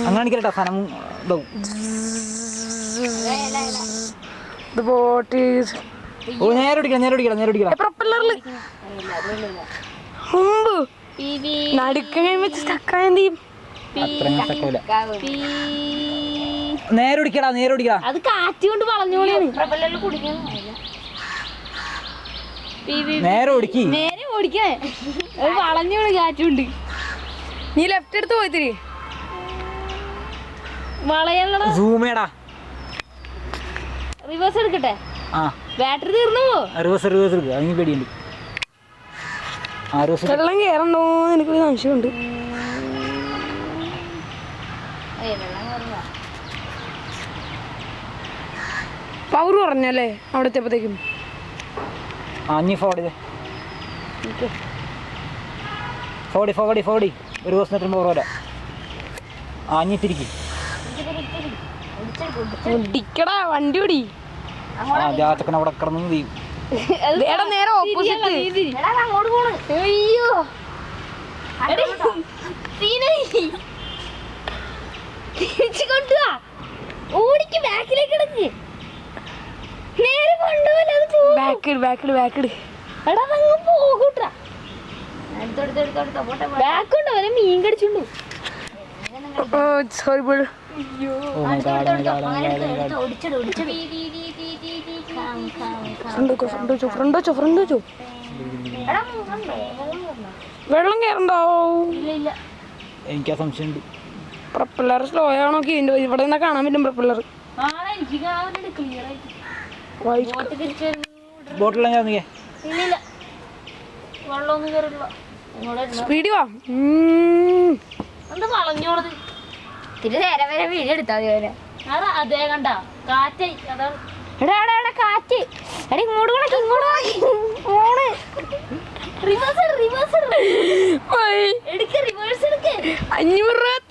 അങ്ങനെ കേട്ടോ സാധനം നേരെ ഓടിക്കണം അത് കാറ്റ് കൊണ്ട് വളഞ്ഞോളിയാണ്. നേരെ ഓടിക്കേ വളഞ്ഞോളി കാറ്റുണ്ട്. നീ ലെഫ്റ്റ് എടുത്ത് പോയിത്തിരി വളയല്ലടാ. റിവേഴ്സ് എടുക്കട്ടെ. ബാറ്ററി തീർന്നു. പേടിയുണ്ട്. വെള്ളം കയറണ്ടോന്ന് എനിക്കൊരു സംശയമുണ്ട്. പവർ കുറഞ്ഞല്ലേ അവിടെ എത്തിയപ്പോഴത്തേക്കും? ഫോടി ഒരു ദിവസം എത്ര പവർ വരാം. തിരിക്കും വണ്ടി ഓടി ജാച്ചക്കൻ അവിടെ കിടന്നു തീയും. നേരെ ഓപ്പോസിറ്റ്. അയ്യോ കൊണ്ടുവാ. ഓടിക്ക് ബാക്കിലേക്ക് കിടക്ക്. നേരെ കൊണ്ടുപോകല. എടാ അങ്ങ് പോകൂട്ടാ. ബാക്കുണ്ടോ അവരെ മീൻ കടിച്ചുണ്ടോ? Sorry ball. വെള്ളം കയറണ്ടാവോ? എനിക്ക് ആ സംശയമുണ്ട്. പ്രൊപ്പല്ലർ സ്ലോ ആണോ? ഇവിടെ നിന്നാ കാണാൻ പറ്റും പ്രൊപ്പല്ലർ. ബോട്ടിലെല്ലാം സ്പീഡ് വാ. എന്താ വളഞ്ഞോളത്? തിരി നേരെ വരെ വീടെടുത്താ അതേ കണ്ട കാറ്റ്. അതാണ് എടാ കാറ്റ്. എടാ ഇങ്ങോട്ട് റിവേഴ്സ് എടുക്ക്. 500 രൂപ